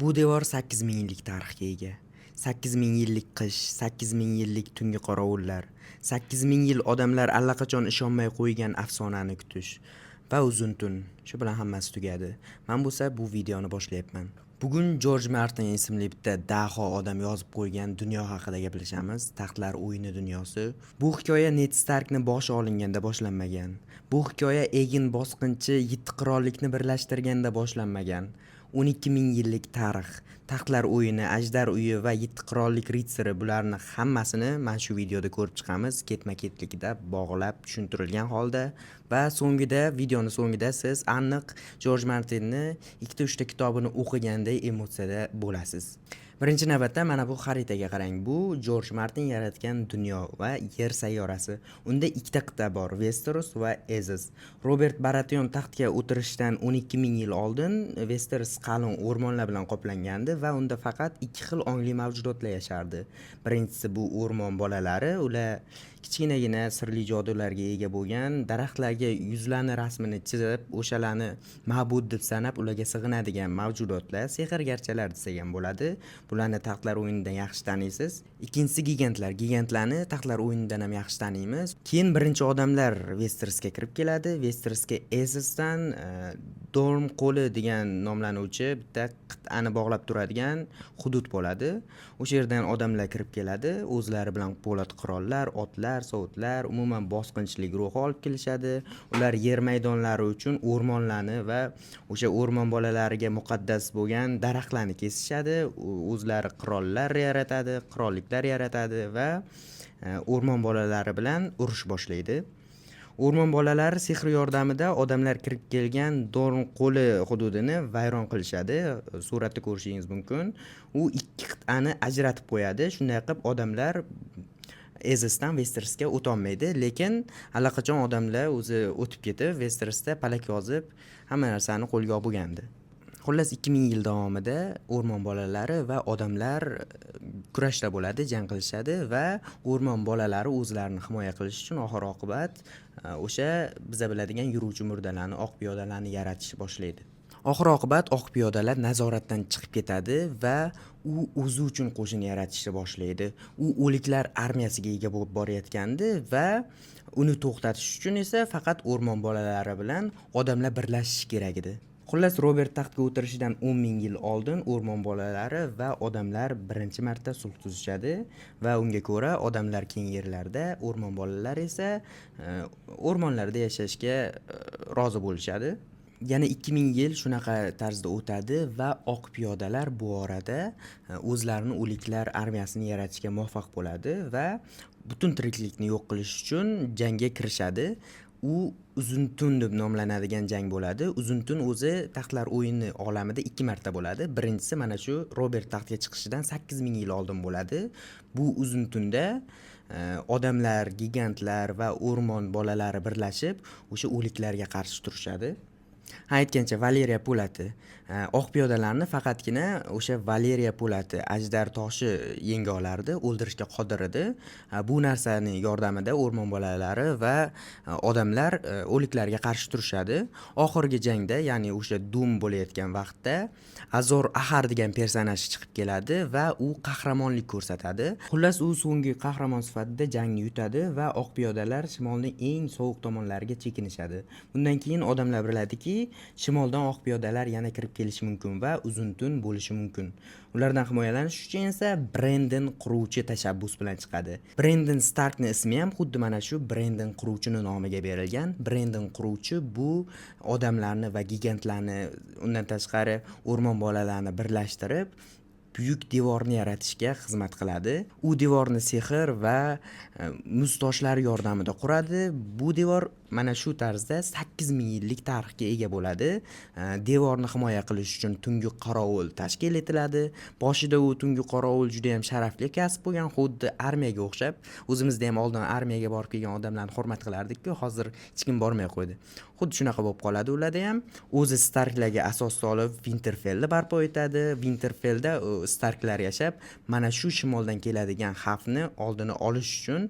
Bu devor 8000 yillik tarixga ega. 8000 yillik qish, 8000 yillik tungi qorovullar, 8000 yil odamlar allaqachon ishonmay qo'ygan afsonani kutish va uzun tun. Shu bilan hammasi tugadi. Men bo'lsa bu videoni boshlayapman. Bugun Jorj Martin ismli bitta daho odam yozib qo'ygan dunyo haqida gaplashamiz. Taxtlar o'yini dunyosi. Bu hikoya Ned Starkni boshi olinganda boshlanmagan. Bu hikoya Egin bosqinchi yetti qirollikni birlashtirganda boshlanmagan. 12 000 yillik tarix, taxtlar o'yini, ajdar uyi va yetti qirollik ritsari bularni hammasini mana shu videoda ko'rib chiqamiz, ketma-ketlikda bog'lab tushuntirilgan holda va videoni so'ngida siz aniq Jorj Martinni 2-3 ta kitobini o'qiganday emotsiyada bo'lasiz. Birinchi navbatda mana bu xaritaga qarang. Bu Jorj Martin yaratgan dunyo va yer sayyorasi. Unda ikkita qit'a bor: Westeros va Essos. Robert Baratheon taxtga o'tirishdan 12 000 yil oldin Westeros qalin o'rmonlar bilan qoplangandi va unda faqat ikki xil ongli mavjudotlar yashardi. Birinchisi bu o'rmon bolalari, ular kichkinagina sirli jodularga ega bo'lgan, daraxtlarga yuzlarni rasmini chizib, o'shalarni ma'bud deb sanab ularga sig'inadigan mavjudotlar, sehrgarchalar desak ham bo'ladi. Bularni taxtlar o'yinidan yaxshi taniysiz. Ikkinchisi gigantlar. Gigantlarni taxtlar o'yinidan ham yaxshi taniymiz. Keyin birinchi odamlar Westerosga kirib keladi. Westerosga Essosdan Dorm qo'li degan nomlanuvchi bitta qit'ani bog'lab turadigan hudud bo'ladi. O'sha yerdan odamlar kirib keladi. O'zlari bilan po'lat qurollar, otlar, sovutlar, umuman bosqinchilik ruhi olib kelishadi. Ular yer maydonlari uchun o'rmonlarni va o'sha o'rmon bolalariga muqaddas bo'lgan daraxtlarni kesishadi. O'zlari qirollar yaratadi, qirolliklar yaratadi va o'rmon bolalari bilan urush boshlaydi. O'rmon bolalari sehr yordamida odamlar kirib kelgan Dorn qo'li hududini vayron qilishadi. Suratda ko'rishingiz mumkin. U ikki qit'ani ajratib qo'yadi. Shunday qilib odamlar Essosdan Westerosga o'tolmaydi, lekin allaqachon odamlar o'zi o'tib ketib, Westerosda palak yozib, hamma narsani qo'lga olib bo'lgandi. Xullas 2000 yil davomida o'rmon bolalari va odamlar kurashda bo'ladi, jang qilishadi va o'rmon bolalari o'zlarini himoya qilish uchun oxir oqibat o'sha biza biladigan yuruvchi murdalarni, oq piyodalarni yaratishni boshlaydi. Oxir oqibat oq piyodalar nazoratdan chiqib ketadi va u o'zi uchun qo'shin yaratishni boshlaydi. U o'liklar armiyasiga ega bo'lib borayotgandi va uni to'xtatish uchun esa faqat o'rmon bolalari bilan odamlar birlashishi kerak edi. Xullas, Robert taxtga o'tirishidan 10 000 yil oldin o'rmon bolalari va odamlar birinchi marta sulh tuzishadi va unga ko'ra odamlar keng yerlarda, o'rmon bolalari esa o'rmonlarda yashashga rozi bo'lishadi. Yana 2000 yil shunaqa tarzda o'tadi va oq piyodalar bu orada o'zlarini o'liklar armiyasini yaratishga muvaffaq bo'ladi va butun tiriklikni yo'q qilish uchun jangga kirishadi. U uzun tun deb nomlanadigan jang bo'ladi. Uzun tun o'zi taxtlar o'yini olamida 2 marta bo'ladi. Birinchisi mana shu Robert taxtga chiqishidan 8000 yil oldin bo'ladi. Bu uzun tunda odamlar, gigantlar va o'rmon bolalari birlashib o'sha o'liklarga qarshi turishadi. Aytgancha Valeriya Po'lati oq piyodalarni faqatgina o'sha Valeriya Po'lati ajdar toshi yenga olardi, o'ldirishga qodir edi. Bu narsani yordamida o'rmon bolalari va odamlar o'liklarga qarshi turishadi. Oxirgi jangda, ya'ni o'sha Doom bo'layotgan vaqtda Azor Ahar degan personaj chiqib keladi va u qahramonlik ko'rsatadi. Xullas, u so'nggi qahramon sifatida jangni yutadi va oq piyodalar shimolning eng sovuq tomonlariga chekinishadi. Bundan keyin odamlar biladiki, shimoldan oq piyodalar yana kirib kelishi mumkin va uzun tun bo'lishi mumkin. Ulardan himoyalanish uchun esa Brandon quruvchi tashabbus bilan chiqadi. Brandon Starkning ismi ham xuddi mana shu Brandon quruvchining nomiga berilgan. Brandon quruvchi bu odamlarni va gigantlarni, undan tashqari o'rmon bolalarini birlashtirib buyuk devorni yaratishga xizmat qiladi. U devorni sehr va muz toshlari yordamida quradi. Bu devor mana shu tarzda 8000 yillik tarixga ega bo'ladi. Devorni himoya qilish uchun tungi qorovul tashkil etiladi. Boshida u tungi qorovul juda ham sharafli kasb bo'lgan, xuddi armiyaga o'xshab. O'zimizda ham oldin armiyaga borib kelgan odamlarni hurmat qilardik-ku, hozir hech kim bormay qo'ydi. Xuddi shunaqa bo'lib qoladi ularda ham. O'zi Starklarga asos solib Winterfellni barpo etadi. Winterfellda Starklar yashab, mana shu shimoldan keladigan xavfni oldini olish uchun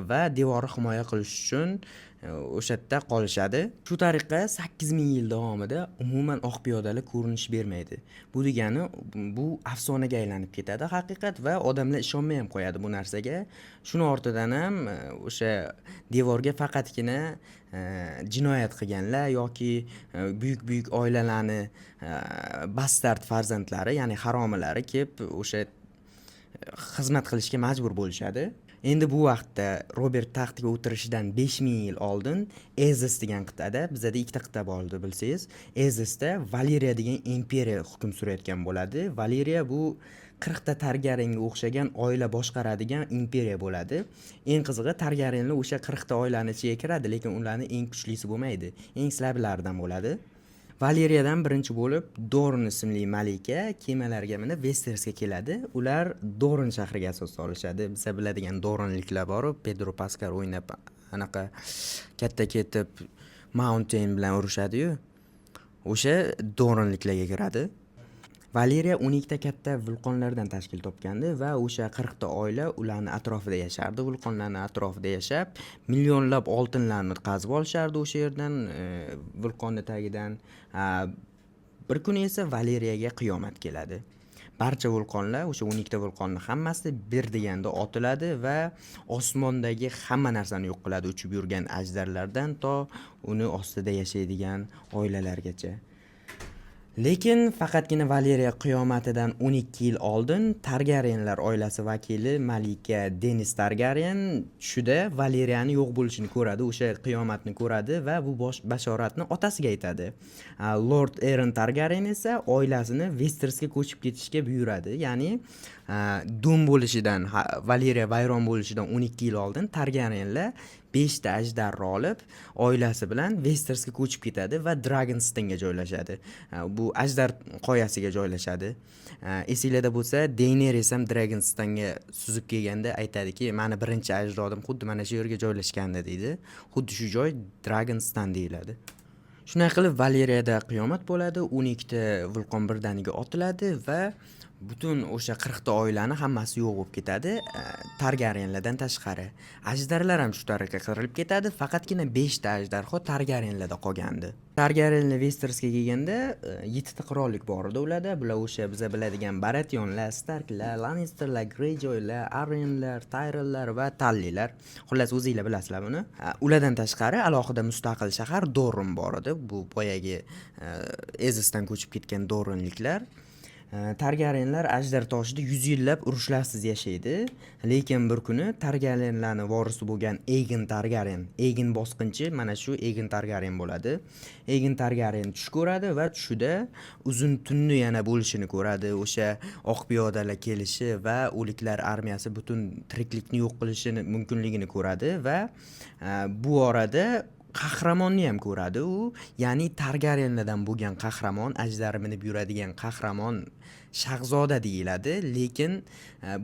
va devorni himoya qilish uchun o'sha yerda qolishadi. Shu tariqa 8000 yil davomida umuman oq piyodalar ko'rinish bermaydi. Bu degani bu afsonaga aylanib ketadi haqiqat va odamlar ishonmay ham qo'yadi bu narsaga. Shuni ortidan ham o'sha devorga faqatgina jinoyat qilganlar yoki buyuk oilalarni bastard farzandlari, ya'ni haromilari kelib o'sha xizmat qilishga majbur bo'lishadi. Endi bu vaqtda Robert taxtga o'tirishidan 5000 yil oldin Ezos degan qit'ada, bizada ikkita qit'a bor edi bilsangiz. Ezosda Valeriya degan imperiya hukm surayotgan bo'ladi. Valeriya bu 40 ta Targaryenga o'xshagan oila boshqaradigan imperiya bo'ladi. Eng qizig'i Targaryenlar o'sha 40 ta oilaning ichiga kiradi, lekin ularning eng kuchlisi bo'lmaydi. Eng slablaridan bo'ladi. Valeriyadan birinchi bo'lib Doran ismli malika kemalarga minib Westerosga keladi. Ular Doran shahriga asos solishadi. Biz biladigan Doranliklar bor, Pedro Pascal o'ynab anaqa katta ketib Mountain bilan urushadi-yu. O'sha Doranliklarga kiradi. Valeriya 12 ta katta vulqonlardan tashkil topgandi va o'sha 40 ta oila ularning atrofida yashardi. Vulqonlarning atrofida yashab, millionlab oltinlarni qazib olishardi o'sha yerdan, vulqonni tagidan. Bir kuni esa Valeriyaga qiyomat keladi. Barcha vulqonlar, o'sha 12 ta vulqonning hammasi bir deganda otiladi va osmondagi hamma narsani yo'q qiladi, uchib yurgan ajdarlardan to uni ostida yashaydigan oilalargacha. Lekin faqatgina Valeriya qiyomatidan 12 yil oldin Targaryenlar oilasi vakili malika Daenerys Targaryen tushida Valeriyani yo'q bo'lishini ko'radi, o'sha qiyomatni ko'radi va bu bashoratni otasiga aytadi. Lord Aeron Targaryen esa oilasini Westerosga ko'chib ketishga buyuradi. Ya'ni dum bo'lishidan, Valeriya vayron bo'lishidan 12 yil oldin Targaryenlar 5 ta ajdarni olib, oilasi bilan Westerosga ko'chib ketadi va Dragonsteinga joylashadi. Bu ajdar qoyasiga joylashadi. Esinglarda bo'lsa, Daenerys ham Dragonsteinga suzib kelganda aytadiki, "Meni birinchi ajdadim xuddi mana shu yerga joylashgandi" deydi. Xuddi shu joy Dragonstein deyiladi. Shunday qilib Valeriyada qiyomat bo'ladi, 12 ta vulqon birdaniga otiladi va butun o'sha 40 ta oilani hammasi yo'q bo'lib ketadi, Targaryenlardan tashqari. Ajdarlar ham shu tariqa qirilib ketadi, faqatgina 5 ta ajdarho Targaryenlarda qolgandi. Targaryenlar Westerosga kelganda 7 ta qirollik bor edi ularda. Bular o'sha biz biladigan Baratyonlar, Starklar, Lannisterlar, Greyjoylar, Arrynlar, Tyrelllar va Tullylar. Xullas o'zingizlar bilasizlar buni. Ulardan tashqari alohida mustaqil shahar Dorne bor edi. Bu boyagi Ezosdan ko'chib ketgan Dorneliklar. Targaryenlar ajdar toshida 100 yillab urushlarsiz yashaydi. Lekin bir kuni Targaryenlarning vorisi bo'lgan Aegon Targaryen, Aegon bosqinchi mana shu Aegon Targaryen bo'ladi. Aegon Targaryen tush ko'radi va tushida uzun tunni yana bo'lishini ko'radi. O'sha oq piyodalar kelishi va o'liklar armiyasi butun tiriklikni yo'q qilishini mumkinligini ko'radi va bu orada qahramonni ham ko'radi u, ya'ni Targaryenlardan bo'lgan qahramon, ajdar minib yuradigan qahramon shahzoda deyiladi, lekin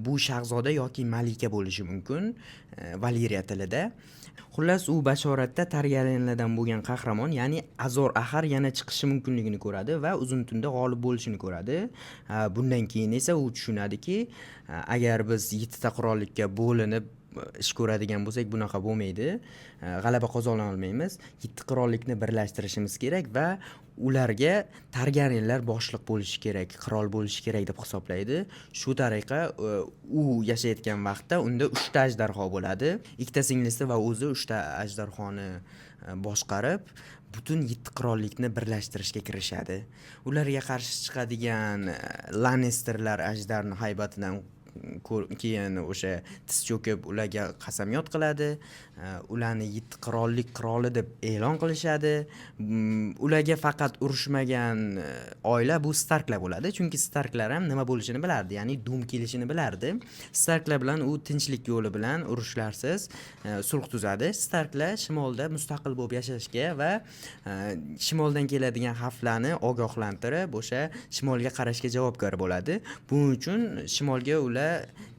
bu shahzoda yoki malika bo'lishi mumkin Valeriya tilida. Xullas u bashoratda Targaryenlardan bo'lgan qahramon, ya'ni Azor Ahar yana chiqishi mumkinligini ko'radi va uzun tunda g'olib bo'lishini ko'radi. Bundan keyin esa u tushunadiki, agar biz 7 ta qirollikka bo'linib ish ko'radigan bo'lsak, bunaqa bo'lmaydi. G'alaba qozona olmaymiz. 7 qirollikni birlashtirishimiz kerak va ularga Targaryenlar boshliq bo'lishi kerak, qirol bo'lishi kerak deb hisoblaydi. Shu tariqa u yashayotgan vaqtda unda 3 ta ajdarho bo'ladi. Ikkita singlisi va o'zi 3 ta ajdarhoni boshqarib, butun 7 qirollikni birlashtirishga kirishadi. Ularga qarshi chiqadigan Lannisterlar ajdarning haybatidan keyin o'sha tiz cho'kib ularga qasamyod qiladi, ularni 7 qirollik qiroli deb e'lon qilishadi. Ularga faqat urushmagan oila bu Starklar bo'ladi, chunki Starklar ham nima bo'lishini bilardi, ya'ni Doom kelishini bilardi. Starklar bilan u tinchlik yo'li bilan urushlarsiz sulh tuzadi. Starklar shimolda mustaqil bo'lib yashashga va shimoldan keladigan xavflarni ogohlantirib, o'sha shimolga qarashga javobgar bo'ladi. Buning uchun shimolga ular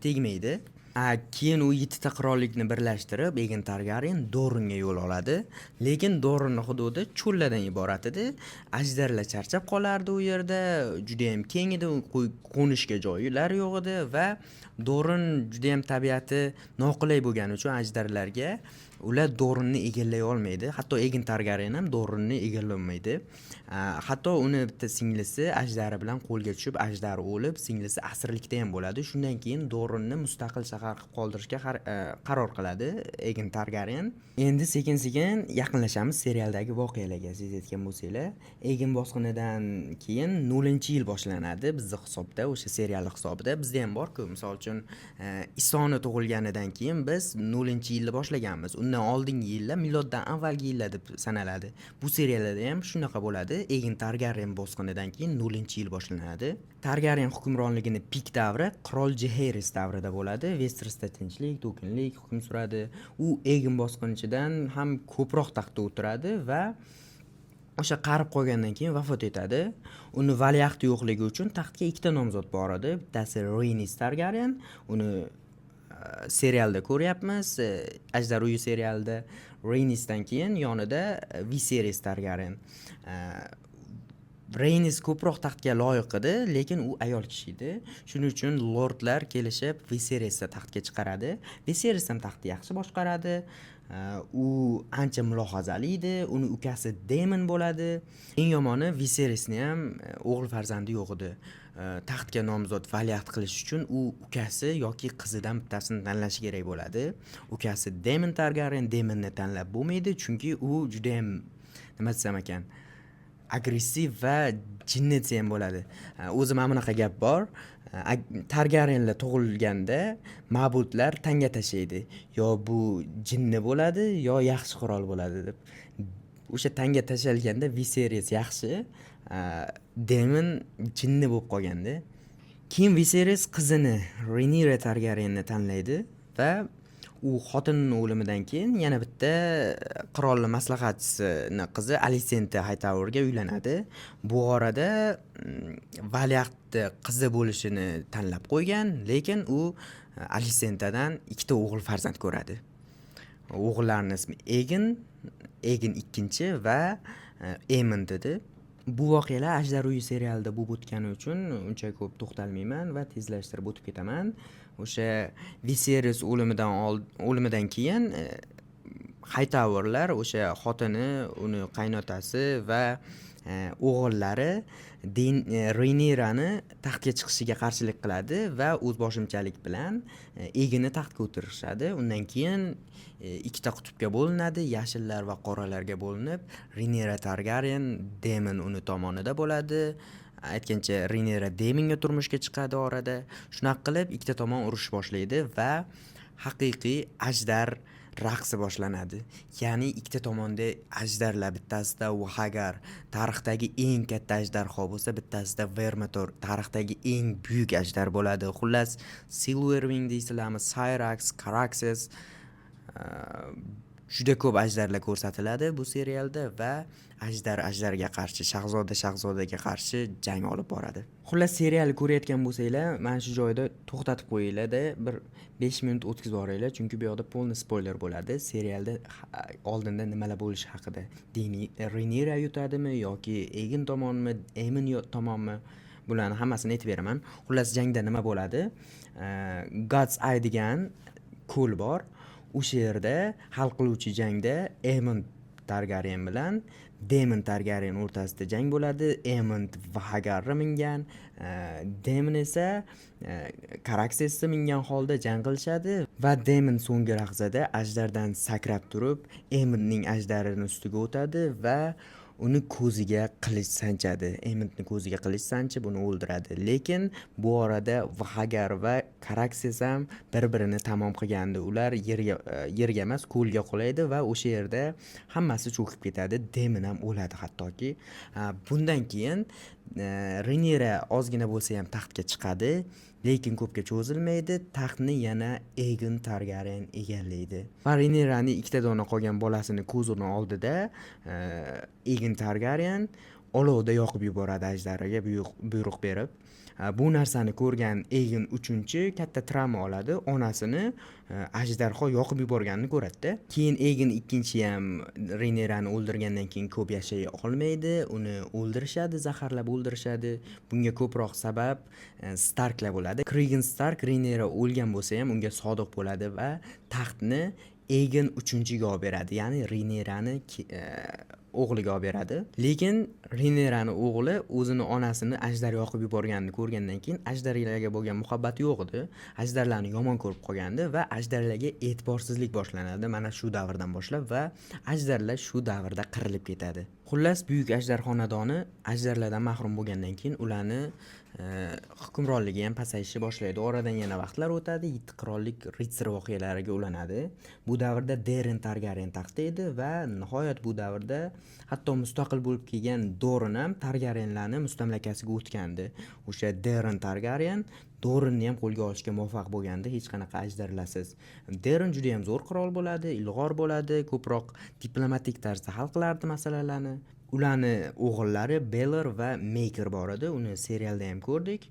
tegmaydi. Keyin u 7 ta qirollikni birlashtirib, Aegon Targaryen Dorne'ga yo'l oladi. Lekin Dorne'ning hududi cho'llardan iborat edi. Ajdarlar charchab qolardi u yerda, juda ham keng edi, qo'nishga joylar yo'q edi va Dorne juda ham tabiati noqulay bo'lgani uchun ajdarlarga ular Dorinni egallay olmaydi. Hatto Egin Targaryen ham Dorinni egallolmaydi. Hatto uni bitta singlisi ajdari bilan qo'lga tushib, ajdari o'lib, singlisi asirlikda ham bo'ladi. Shundan keyin Dorinni mustaqil shahar qilib qoldirishga qaror qiladi Egin Targaryen. Endi sekin-sekin yaqinlashamiz serialdagi voqealarga. Sezayotgan bo'lsanglar, Egin bosqinidan keyin 0-yil boshlanadi bizning hisobda, o'sha serial hisobida. Bizda ham bor-ku, misol uchun Isoni tug'ilganidan keyin biz 0-yilni boshlaganmiz. Undan oldingi yillar miloddan avvalgi yillar deb sanaladi. Bu seriallarda ham shunaqa bo'ladi. Egin Targaryen bosqinidan keyin 0-yil boshlanadi. Targaryen hukmronligini pik davri qirol Jaehaerys davrida bo'ladi. Westerosda tinchlik, to'kinlik hukm suradi. U Egin bosqinchidan ham ko'proq taxtda o'tiradi va o'sha qarib qolgandan keyin vafot etadi. Uni valiahdi yo'qligi uchun taxtga ikkita nomzod bor edi. Bittasi Rhaenys Targaryen, uni serialda ko'ryapmiz. Ajdar uyi serialida Rhaenysdan keyin yonida Viserys Targaryen. Rhaenys ko'proq taxtga loyiq edi, lekin u ayol kishi edi. Shuning uchun lordlar kelishib Viserysni taxtga chiqaradi. Viserys ham taxtni yaxshi boshqaradi. U ancha mulohazali edi. Uni ukasi Daemon bo'ladi. Eng yomoni Viserysni ham o'g'il farzandi yo'q edi. Taxtga nomzod valiahd qilish uchun u ukasi yoki qizidan bittasini tanlashi kerak bo'ladi. Ukasi Daemon Targaryen Daemonni tanlab bo'lmaydi, chunki u juda ham nima desam ekan, agressiv va jinnetsi ham bo'ladi. O'zi mana bunaqa gap bor. Targaryenlar tug'ilganda ma'budlar tanga tashlaydi. Yo bu jinni bo'ladi, yo yaxshi qirol bo'ladi deb. O'sha tanga tashalganda Viserys yaxshi, Daemon jinni bo'lib qolganda. Keyin Viserys qizini Rhaenyra Targaryenni tanlaydi va u xotinining o'limidan keyin yana bitta qirolning maslahatchisining qizi Alicent Hightowerga uylanadi. Bu orada valiahd qizi bo'lishini tanlab qo'ygan, lekin u Alicentadan ikkita o'g'il farzand ko'radi. O'g'illarning ismi Egin ikkinchi va Aemon dedi. Bu voqealar Ajdar uyi serialida bo'lib o'tgani uchun uncha ko'p to'xtalmayman va tezlashtirib o'tib ketaman. O'sha Viserys o'limidan keyin Hightowerlar o'sha xotini, uni qaynotasi va o'g'illari Rhaenyrani taxtga chiqishiga qarshilik qiladi va o'zboshimchalik bilan Eginni taxtga o'tirishadi. Undan keyin ikkita qutbga bo'linadi, yashillar va qoralarga bo'linib, Rhaenyra Targaryen Daemon uni tomonida bo'ladi. Aytgancha Rhaenyra Daemonga turmushga chiqadi orada. Shunaqa qilib ikkita tomon urush boshlaydi va haqiqiy ajdar raqsi boshlanadi. Ya'ni ikkita tomonda ajdarlar, bittasida Vahagar, tarixdagi eng katta ajdarho bo'lsa, bittasida Vermithor, tarixdagi eng buyuk ajdar bo'ladi. Xullas, Silverwing deysizlarmi, Syrax, Caraxes, juda ko'p ajdarlar ko'rsatiladi bu serialda va ajdarga qarshi, shahzodaga qarshi jang olib boradi. Xullas, serialni ko'rayotgan bo'lsanglar, mana shu joyda to'xtatib qo'yinglar-da, bir 5 minut o'tkazib yuboringlar, chunki bu yoqda polni spoiler bo'ladi. Serialda oldinda nimalar bo'lishi haqida. Rhaenyra yutadimi yoki Egin tomonmi, Aemon tomonmi? Bularni hammasini aytib beraman. Xullas, jangda nima bo'ladi? God's Eye degan ko'l bor. O'sha yerda hal qiluvchi jangda Aemon Targaryen bilan Daemon Targaryen o'rtasida jang bo'ladi. Aemon Vahagarga mingan, Daemon esa Caraxesga mingan holda jang qilishadi va Daemon so'nggi lahzada ajdardan sakrab turib, Aemonning ajdarini ustiga o'tadi va uni ko'ziga qilich sanchadi. Aemonning ko'ziga qilich sanchib uni o'ldiradi. Lekin bu orada Vahagar va Caraxes ham bir-birini tamom qilgandi. Ular yerga emas, ko'lga qulaydi va o'sha yerda hammasi cho'kib ketadi. Daemon ham o'ladi hattoki. Bundan keyin Rhaenyra ozgina bo'lsa ham taxtga chiqadi, lekin ko'pga cho'zilmaydi. Taxtni yana Aegon Targaryen egallaydi. Va Rhaenyraning ikkita dona qolgan bolasini ko'zini oldida Aegon Targaryen olovda yoqib yuboradi ajdariga buyruq berib. Bu narsani ko'rgan Aegon 3-chi katta travma oladi. Onasini ajdarho yoqib yuborganini ko'radi. Keyin Aegon 2-chi ham Rhaenyrani o'ldirgandan keyin ko'p yashay olmaydi. Uni o'ldirishadi, zaharlab o'ldirishadi. Bunga ko'proq sabab Starklar bo'ladi. Cregan Stark Rhaenyra o'lgan bo'lsa ham unga sodiq bo'ladi va taxtni Aegon 3-ga olib beradi, ya'ni Rhaenyrani o'g'liga olib beradi. Lekin Rhaenyrani o'g'li o'zini onasini ajdar yoqib yuborganini ko'rgandan keyin ajdarlarga bo'lgan muhabbati yo'q edi. Ajdarlarni yomon ko'rib qolgandi va ajdarlarga e'tiborsizlik boshlanadi mana shu davrdan boshlab va ajdarlar shu davrda qirilib ketadi. Xullas, buyuk ajdar xonadoni ajdarlardan mahrum bo'lgandan keyin ularni hukmronligi ham pasayishni boshlaydi. Oradan yana vaqtlar o'tadi, Yetti qirollik ritsar voqealariga ulanadi. Bu davrda Daeron Targaryen taxtda edi va nihoyat bu davrda hatto mustaqil bo'lib kelgan Doran ham Targaryenlarni mustamlakasiga o'tgandi. O'sha Daeron Targaryen Doranni ham qo'lga olishga muvaffaq bo'lgandi, hech qanaqa ajdarlarsiz. Daeron juda ham zo'r qirol bo'ladi, ilg'or bo'ladi, ko'proq diplomatik tarzda hal qilardi masalalarni. Ularni o'g'illari Baelor va Maegor bor edi. Uni serialda ham ko'rdik.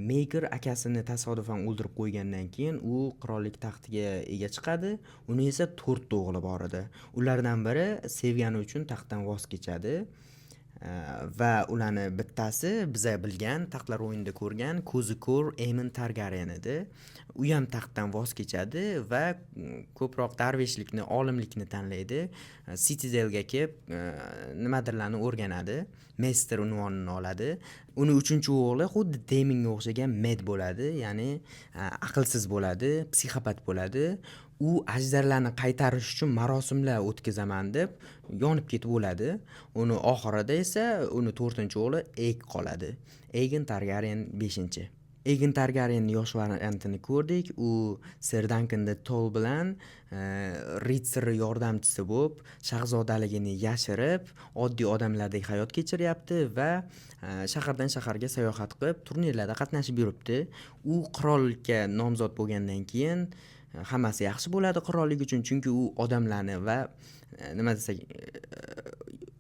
Maegor akasini tasodifan o'ldirib qo'ygandan keyin u qirollik taxtiga ega chiqadi. Uni esa 4 o'g'li bor edi. Ulardan biri sevgani uchun taxtdan voz kechadi. Va ularni bittasi biza bilgan, taxtlar o'yinida ko'rgan, ko'zi ko'r Aemon Targaryen edi. U ham taxtdan voz kechadi va ko'proq darveshlikni, olimlikni tanlaydi. Citadelga kelib, nimadirlarni o'rganadi. Master unvonini oladi. Uni 3-o'g'li xuddi Daemonga o'xshagan Mad bo'ladi, ya'ni aqlsiz bo'ladi, psixopat bo'ladi. U ajdarlarni qaytarish uchun marosimlar o'tkazaman deb yonib ketib o'ladi. Uni oxirida esa uni 4-o'g'li Aegon qoladi. Aegon Targaryen 5. Aegon Targaryenning yosh variantini ko'rdik. U Ser Duncan de Tol bilan ritsar yordamchisi bo'lib, shahzodaligini yashirib, oddiy odamlardek hayot kechiryapti va shahardan shaharga sayohat qilib, turnirlarda qatnashib yuribdi. U qirollikka nomzod bo'lgandan keyin hammasi yaxshi bo'ladi qirollik uchun, chunki u odamlarni va nima desak,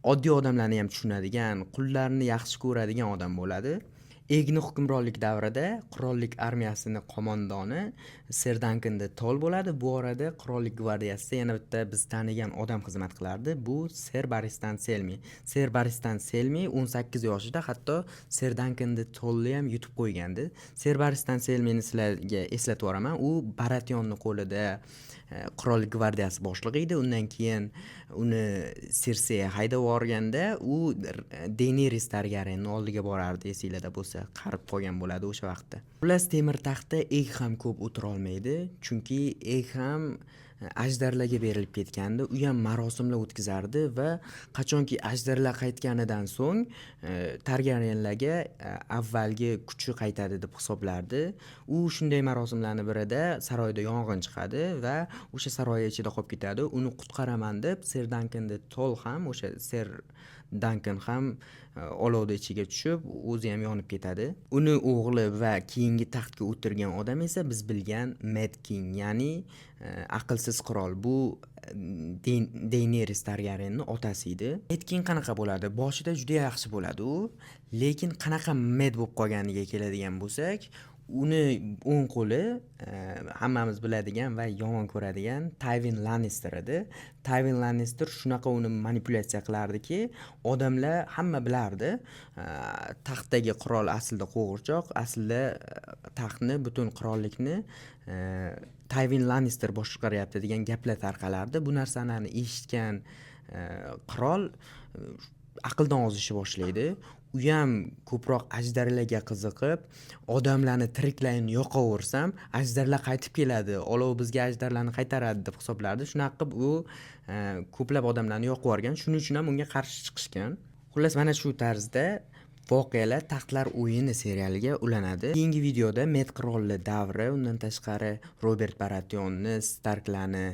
oddiy odamlarni ham tushunadigan, qullarni yaxshi ko'radigan odam bo'ladi. Aegon hukmronlik davrida qirollik armiyasini qo'mondoni Ser Duncan de Tol bo'ladi. Bu orada qirollik gvardiyasida yana bitta biz tanigan odam xizmat qilardi. Bu Ser Barristan Selmy. Ser Barristan Selmy 18 yoshida hatto Ser Duncan de Tolni ham yutib qo'ygandi. Ser Barristan Selmyni sizlarga eslatib o'raman. U Baratyonning qo'lida qirollik gvardiyasi boshlig'i edi. Undan keyin uni Cersei haydab yuborganda u Daenerys Targaryenning oldiga borardi, esinglarda bo'lsa, qarib qolgan bo'ladi o'sha vaqtda. Xullas, temir taxtda Aegon ham ko'p o'tira olmaydi, chunki Aegon ham ajdarlarga berilib ketgandi. U ham marosimlar o'tkazardi va qachonki ajdarlar qaytganidan so'ng Targaryenlarga avvalgi kuchi qaytadi deb hisoblardi. U shunday marosimlarning birida saroyda yong'in chiqadi va o'sha saroy ichida qolib ketadi. Uni qutqaraman deb Ser Duncan de Tol ham, o'sha Ser Duncan ham olovni ichiga tushib, o'zi ham yonib ketadi. Uni o'g'li va keyingi taxtga o'tirgan odam esa biz bilgan Mad King, ya'ni aqlsiz qirol. Bu Daenerys Targaryenning otasi edi. Mad King qanaqa bo'ladi? Boshida juda yaxshi bo'ladi u, lekin qanaqa mad bo'lib qolganiga keladigan bo'lsak, uni o'ng qo'li hammamiz biladigan va yomon ko'radigan Tywin Lannister edi. Tywin Lannister shunaqa uni manipulyatsiya qilardiki, odamlar hamma bilardi. Taxtdagi qirol aslida qo'g'irchoq, aslida taxtni, butun qirollikni Tywin Lannister boshqaryapti degan gaplar tarqalardi. Bu narsalarni eshitgan qirol aqldan ozishni boshlaydi. U ham ko'proq ajdarlarga qiziqib, odamlarni tiriklarini yoqaversam, ajdarlar qaytib keladi, olov bizga ajdarlarni qaytaradi deb hisoblardi. Shunaqa qilib u ko'plab odamlarni yoqib yuborgan. Shuning uchun ham unga qarshi chiqishgan. Xullas, mana shu tarzda voqealar Taxtlar o'yini serialiga ulanadi. Keyingi videoda Mad qirolli davri, undan tashqari Robert Baratyonni, Starklarni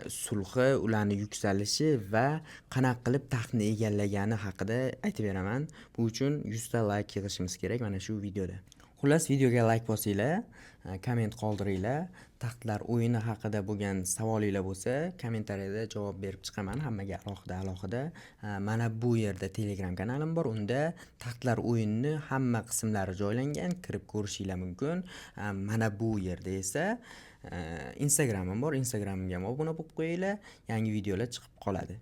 sulhi, ularni yuksalishi va qanaqa qilib taxtni egallagani haqida aytib beraman. Bu uchun 100 ta like yig'ishimiz kerak mana shu videoda. Xullas, videoga like bosinglar, komment qoldiringlar. Taxtlar o'yini haqida bo'lgan savolinglar bo'lsa, kommentariyada javob berib chiqaman hammaga alohida. Mana bu yerda Telegram kanalim bor. Unda Taxtlar o'yinini hamma qismlari joylangan, kirib ko'rishinglar mumkin. Mana bu yerda esa Instagramim bor. Instagramimga ham obuna bo'lib qo'yinglar. Yangi videolar chiqib qoladi.